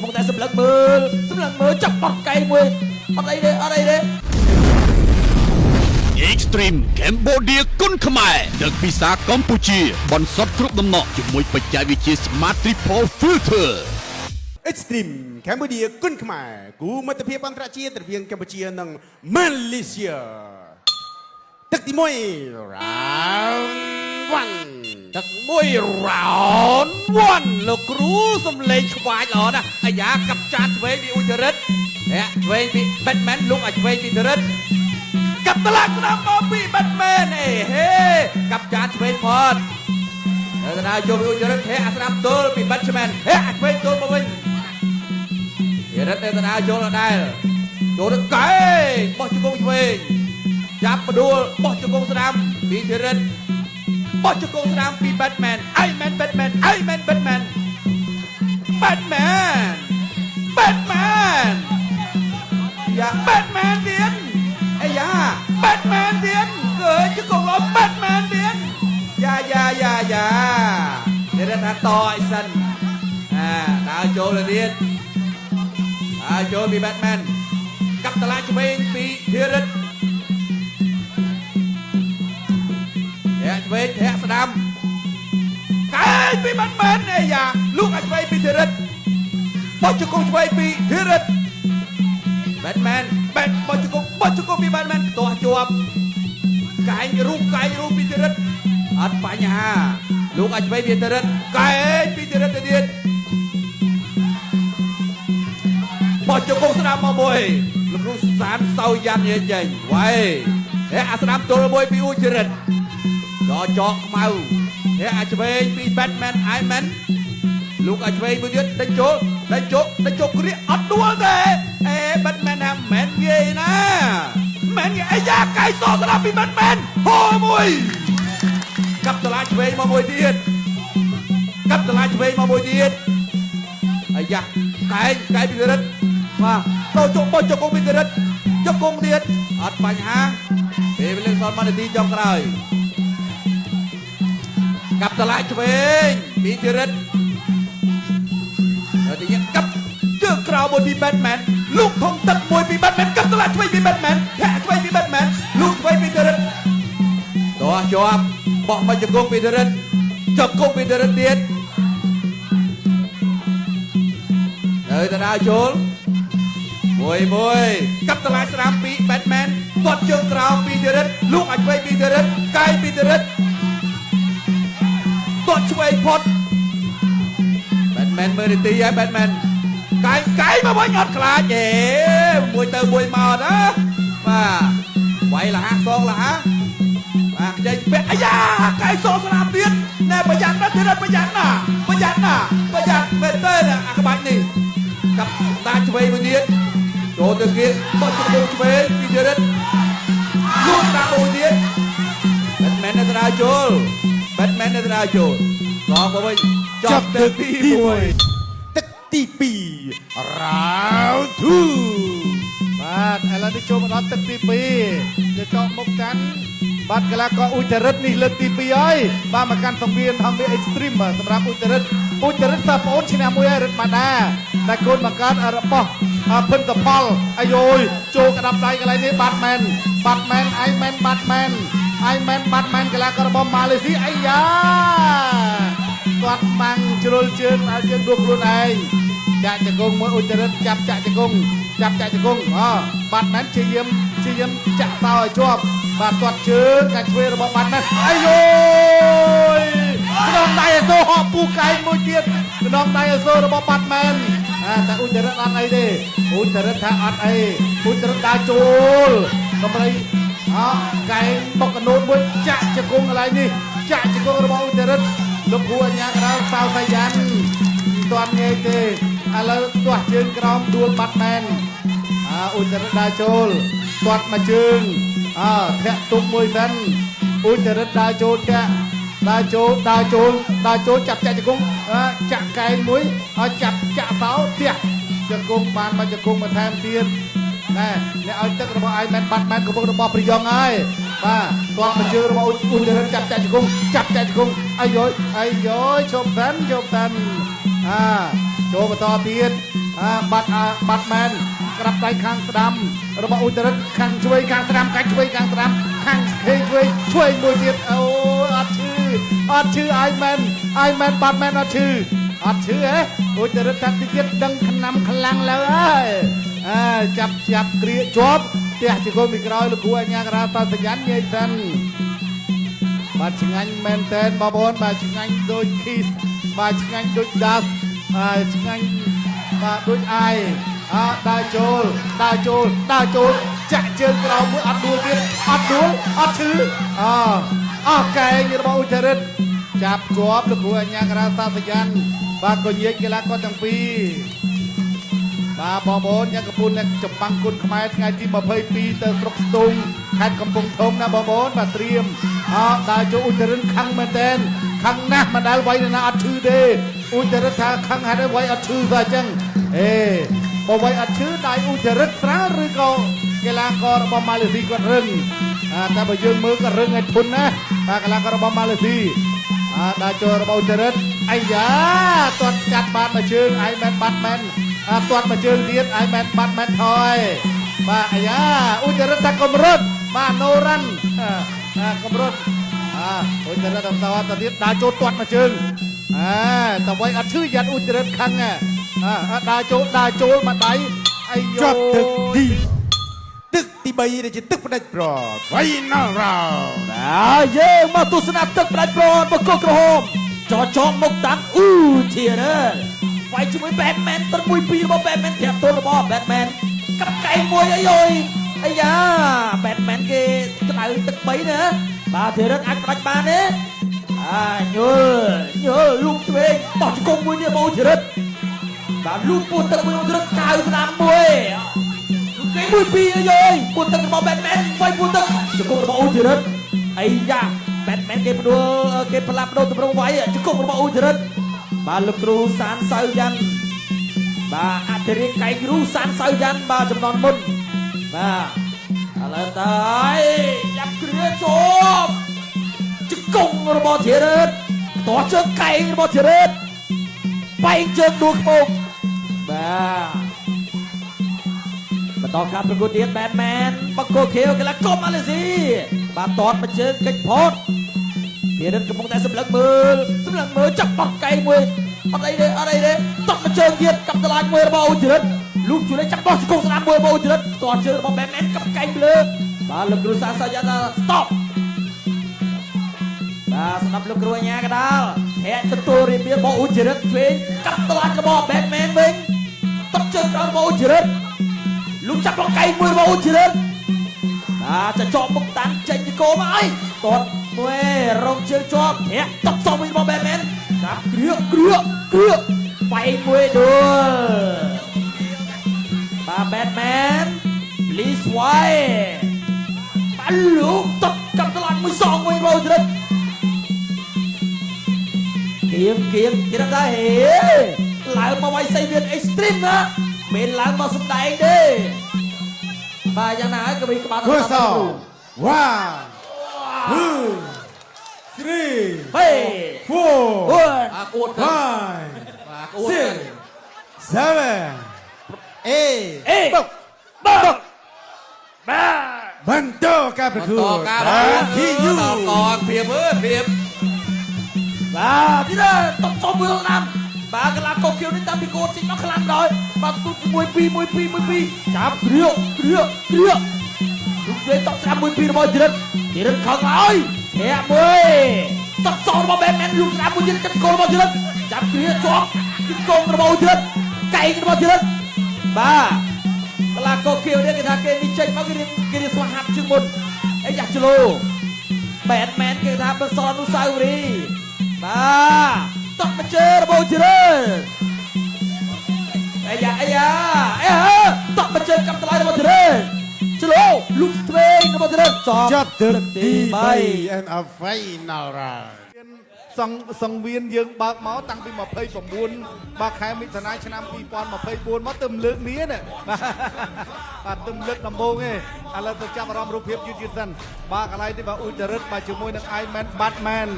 មកតែសម្លឹងមើលចាប់បត់កៃមួយអត់អីទេ Extreme Cambodia គុណខ្មែរដឹកពីសាកម្ពុជាបន្សុទ្ធគ្រប់ដំណក់ជាមួយបច្ចេកវិទ្យា Smart Triple Filter Extreme Cambodia គុណខ្មែរគូមិត្តភាពអន្តរជាតិរវាងកម្ពុជានិងម៉ាឡេស៊ីទឹកទី1 round 1ទឹក1 round 1លោកគ្រូសំលេងខ្វាចល្អណាស់អាយ៉ាកាប់ចានឆ្វេងពីអ៊ុចរិតឆ្វេងពី Batman លោកឲ្យឆ្វេងពីរិតកាប់តឡាក់ស្ដាប់មកពី Batman ហេកាប់ចានឆ្វេងផតទៅណាចូលពីអ៊ុចរិតហេអាស្ដាប់ទល់ពី Batman ហេអាឆ្វេងទល់មកវិញរិតទៅណាចូលដល់ដែរចូលទៅកែបោះជង្គង់ឆ្វេងចាប់បដួលបោះជង្គង់ស្ដាំពីរិតបោះជង្គង់ស្ដាំពី Batman អៃមែន Batman យ៉ា Batman ទៀតអាយ៉ា Batman ទៀតកើជង្គង់លោ Batman ទៀតយ៉ានេះថាតអីសិនដើរចូលទៅទៀតដើរចូលពី Batman កាប់តឡាឆ្វេងពីធីរិតឆ្វេងធាក់ស្ដាំកែពី Batman អាយ៉ាលោកឲ្យឆ្វេងពីធីរិតបោះជង្គង់ឆ្វេងពីធីរិត Batman បោះជង្គង់ពី Batman ផ្ទាស់ជាប់កែងរូបពីធីរិតអត់បញ្ហាលោកឲ្យឆ្វេងពីធីរិតកែពីធីរិតទៅទៀតបោះជង្គង់ស្ដាំមកមួយលោកគ្រូសានសៅយ៉ាន់ចេញវ៉ៃអាស្ដាំទល់មួយពីអ៊ូចរិតដល់ចកខ្មៅអាចឆ្វេងពី Batman អៃមែនលោកអាចឆ្វេងមួយទៀតដេញចូលគ្រាអត់ដួលទេBatman ថាមែនងាយណាមែនងាយអាយ៉ាកៃសស្ដាប់ពី Batman ហោមួយកាប់តឡាឆ្វេងមកមួយទៀតអាយ៉ាកែពីរិតបាទចូលបោះជង្គង់ពីរិតជង្គង់ទៀតអត់បញ្ហាពេលលេងសល់1នាទីចុងក្រោយកាប់តឡាឆ្វេងពីធីរិតហើយទីកាប់ជើងក្រោមមួយពី Batman លោកធំទឹកមួយពី Batman កាប់តឡាឆ្វេងពី Batman ធាក់ឆ្វេងពី Batman លោកឆ្វេងពីធីរិតតោះជាប់បោះមកជង្គង់ពីធីរិតទៀតហើយតាចូលមួយកាប់តឡាស្ដាំពី Batman ទាត់ជើងក្រោមពីធីរិតលោកឲ្យឆ្វេងពីធីរិតកែពីធីរិតទាត់ឆ្វេងផុត Batman មើលនីតិហើយ Batman កែមកវិញអត់ខ្លាចទេមួយទៅមួយមកណាបាទវាយលះសងលះបាទខ្ចីពេកអាយ៉ាកែសងស្លាប់ទៀតណែប្រយ័ត្នណាធីរិតប្រយ័ត្នមែនទេអាក្បាច់នេះកាប់តាឆ្វេងមួយទៀតចូលទៅគៀកបោះជង្គង់ឆ្វេងពីធីរិតលួចដាក់មួយទៀត Batman នៅតាចូលសងមកវិញចប់ទឹកទី1ទឹកទី2 round 2បាទឥឡូវនេះចូលមកដល់ទឹកទី2យកចោលមុខកាន់បាទកីឡាករអ៊ុចរិតនេះលើកទី2ហើយបាទមកកាន់សង្វៀនហងវា Extreme សម្រាប់អ៊ុចរិតសាប្អូនឈ្នះមួយហើយរិតម៉ាដាដែលកូនបង្កើតរបស់ភិនតផលអាយយចូលក្តាប់ដៃកន្លែងនេះ Batman អៃមែន Batman កីឡាកររបស់ម៉ាឡេស៊ីអាយ៉ាគាត់បាំងជ្រុលជើងដល់ជើងដួលខ្លួនឯងចាក់ជង្គង់មួយអ៊ុចរិតចាប់ចាក់ជង្គង់Batman ជាយាមចាក់តោឲ្យជាប់បាទទាត់ជើងការឆ្វេងរបស់ Batman អាយយក្នុងដៃអសូរហក់ពូកែងមួយទៀតក្នុងដៃអសូររបស់ Batman តែអ៊ុចរិតអត់អីទេអ៊ុចរិតថាអត់អីអ៊ុចរិតដើរចូលកម្រៃកែងបុកកណូតមួយចាក់ជង្គង់កន្លែងនេះចាក់ជង្គង់របស់អ៊ុចរិតលោកគ្រូអញ្ញាកណ្ដាលសៅសៃយ៉ាន់មិនទាន់ងាយទេឥឡូវទាស់ជើងក្រោមដួល Batman អ៊ុចរិតដើរចូលទាត់មកជើងធាក់ទុកមួយសិនអ៊ុចរិតដើរចូលធាក់ដើរចូលចាប់ចាក់ជង្គង់ចាក់កែងមួយឲ្យចាប់ចាក់សោធាក់ជង្គង់បានមកជង្គង់បន្ថែមទៀតណែអ្នកឲ្យទឹករបស់ Iron Batman កំពុងរបស់ប្រយ៉ងហើយបាទទាត់មកជើងរបស់អ៊ុចរិតចាប់ចាក់ជង្គង់អាយយឈប់សិនចូលបន្តទៀត បាត់មែនក្រាបដៃខាងស្ដាំរបស់ឧត្តរិទ្ធខាងជួយខាងស្ដាំខាងជួយខាងស្ដាំខាងខេជួយមួយទៀតអូអត់ឈឺអាយមែនបាត់មែនអត់ឈឺហ៎ឧត្តរិទ្ធថាទីទៀតដឹងខ្លាំខ្លាំងលើហើយចាប់គ្រាជាប់ផ្ទះជាកូនពីក្រោយលោកគ្រូអញ្ញាការ៉ាតសញ្ញាណញ៉ៃសិនបាទឆ្ងាញ់មែនតើបងប្អូនបាទឆ្ងាញ់ដូច Kiss បាទឆ្ងាញ់ដូច Das ឆ្ងាញ់បាទដូចអាយដើរចូលចាក់ជើងក្រោមមួយអត់ដួលទៀតអត់ឈឺអស់កែងរបស់ឧត្តរិទ្ធចាប់ជាប់លោកគ្រូអញ្ញាការ៉ាតសញ្ញាណបាទក៏ញែកកីឡាករទាំងពីរបាទបងប្អូនយ៉ាងកំពុងចម្បាំងគុណខ្មែរថ្ងៃទី22ទៅស្រុកស្ទូងខេត្តកំពង់ធំណាបងប្អូនបាទត្រៀមដើរចូលឧត្តរិទ្ធខឹងមែនតែនខឹងណាស់មិនដែលវាយណាអត់ឈឺទេឧត្តរិទ្ធថាខឹងហេតុអីវាយអត់ឈឺទៅអញ្ចឹងបើវាយអត់ឈឺដៃឧត្តរិទ្ធស្រាលឬក៏កីឡាកររបស់ម៉ាឡេស៊ីគាត់រឹងតែបើយើងមើលក៏រឹងឲ្យធន់ណាបាទកីឡាកររបស់ម៉ាឡេស៊ីដើរចូលរបស់ឧត្តរិទ្ធអាយ៉ាទាត់ស្កាត់បាត់មួយជើងអាយមែនបាត់មែនទាត់មួយជើងទៀតអាយមែនបាត់មែនថយបាទអាយ៉ាឧត្តរិទ្ធថាកម្រិតបាទណូរ៉ាន់កម្រិតឧត្តរិទ្ធបន្តទៀតដើរចូលទាត់មួយជើងតែវាយអត់ឈឺយ៉ាត់ឧត្តរិទ្ធខឹងដើរចូលមកដៃអាយយោ ជាប់ទឹកទី3ដែលជាទឹកផ្ដាច់ប្រត់ Final round យើងមកទស្សនាទឹកផ្ដាច់ប្រត់បង្គោលក្រហមចងមុខតាំងធានវាយជាមួយ Batman ត្រមួយពីររបស់ Batman ធាក់ទល់របស់ Batman កាប់កែមួយអីអាយ៉ា Batman គេក្តៅទឹក3ណាបាទធារិនអាចផ្ដាច់បានទេញល់លូកឆ្វេងបោះជង្គង់មួយទៀតមកធារិនបាទលូកពោះទឹកមួយមកធារិនកៅស្នាមមួយគេមួយពីរអីពោះទឹករបស់ Batman វាយពោះទឹកជង្គង់របស់អូធារិនអាយ៉ា Batman គេផ្ដួលគេផ្លាស់ប្ដូរទម្រង់វាយជង្គង់របស់អូធារិនបាទលោកគ្រូសានសៅយ៉ាន់បាទអធិរាជកៃគ្រូសានសៅយ៉ាន់បាទចំណន់មុនបាទឥឡូវតើយ៉ាប់គ្រាជាប់ជង្គង់របស់ធារិនតោះជើងកៃរបស់ធារិនបែកជើងដួលខ្ពងបាទបន្តការប្រកួតទៀត Batman បង្គោលខៀវកីឡាករម៉ាឡេស៊ីបាទតតមកជើងកិច្ចផតធារិនកំពុងតែសម្លឹងមើលចាប់បោះកៃមួយអត់អីទេតត់មកជើងទៀតកាប់តឡាញមួយរបស់អូធារិនលូកជួយចាប់បោះជង្គង់ស្នាមមួយរបស់អូធារិនតតជើងរបស់ Batman កាប់កៃពីលើបាទលោកគ្រូសាសាយ៉ាណា stop បាទស្ដាប់លោកគ្រូអញ្ញាកដាលធាក់ទទួលរៀបរបស់អូធារិនជួយកាប់តឡាញរបស់ Batman វិញតត់ជើងក្រោយរបស់អូធារិនលូកចាប់បោះកៃមួយរបស់អូធារិនបាទចកមុខតាំងចេញពីគោមកអីតតមួយរងជើងជាប់ធាក់តបសំវិញរបស់ Batman ចាប់គ្រឿបែកមួយដួលបាទ Batman please why បាល់លោកតបកាប់តឡាញមួយសងវិញរបស់អូធារិនគៀងគេថាហេឡើងមកវាយសៃវៀន Extreme ណាមិនឡើងមកសម្ដែងទេបាទយ៉ាងណាហើយក៏មានក្បាល First round 1 2 3 hey 4 អួត 5 6 7 8 បុក បន្តការប្រកួតទីយូតព្រៀបបាទទីនេះតបសំមួយណាំបាទកីឡាករខៀវនេះតាំងពីកូនចេញមកខ្លាំងដល់បាទទូ1-2ចាប់គ្រឿលោកនិយាយតបស្អាត1-2របស់ធីរិនខឹងហើយធាក់មួយតបសងរបស់ Batman លូកស្អាតមួយទៀតចិត្តគោលរបស់ធីរិនចាប់គ្រឿជាប់ជង្គង់របស់ធីរិនកែងរបស់ធីរិនបាទកីឡាករខៀវនេះគេថាគេនេះចេញមកគេរៀនស្វាហាប់ជើងមុនអីយ៉ាជឡូ Batman គេថាបន្សល់អនុស្សាវរីយ៍បាទតបមកជើរបស់ធីរិនអាយ៉ាតបមកជើកាប់តឡាយរបស់ធីរិនជឡូលូកទ្វេងរបស់ធីរិនចាប់ទឹកទី3 and a final round សង្វៀនយើងបើកមកតាំងពី29បាទខែមិថុនាឆ្នាំ2024មកទៅលើកនេះណាបាទទៅលើកដំបូងឯងឥឡូវទៅចាប់អារម្មណ៍រូបភាពយឺតសិនបាទកន្លែងនេះបាទឧត្តរិទ្ធបាទជាមួយនឹង Iron Man Batman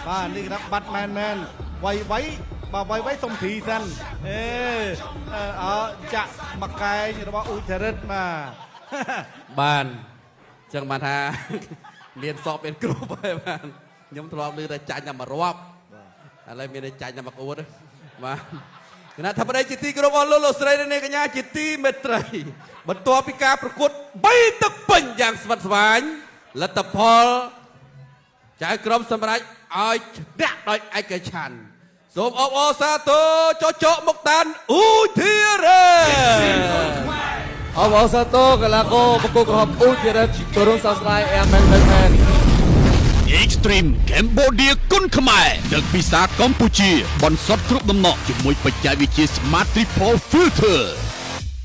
បាទនេះគេថា Batman មែនវាយ បើໄວសុំធីសិនចាក់មកកែងរបស់អ៊ូចរិតបាទ បានចឹងបានថា មានសពមានគ្រប់ហើយបានខ្ញុំធ្លាប់ឮតែចាញ់តែមករាប់ឥឡូវមានតែចាញ់តែមកអួតបាទគណៈថាបតីជាទីគោរពអស់លោកស្រីនិងកញ្ញាជាទីមេត្រីបន្ទាប់ពីការប្រកួត3ទឹកពេញយ៉ាងស្វិតស្វាញលទ្ធផលចៅក្រមសម្រាប់ឲ្យឈ្នះដោយឯកច្ឆន្ទសូមអបអរសាទរចកមកតានអ៊ូធីរ៉េ អបអរសាទរកីឡាករបង្គោលក្រហមអ៊ូធីរ៉េទូរស័ព្ទស្ដាយអែមមែន Extreme Cambodia គុណខ្មែរដឹកពីសាកម្ពុជាបន្សុទ្ធគ្រប់ដំណក់ជាមួយបច្ចេកវិទ្យា Smart Triple Filter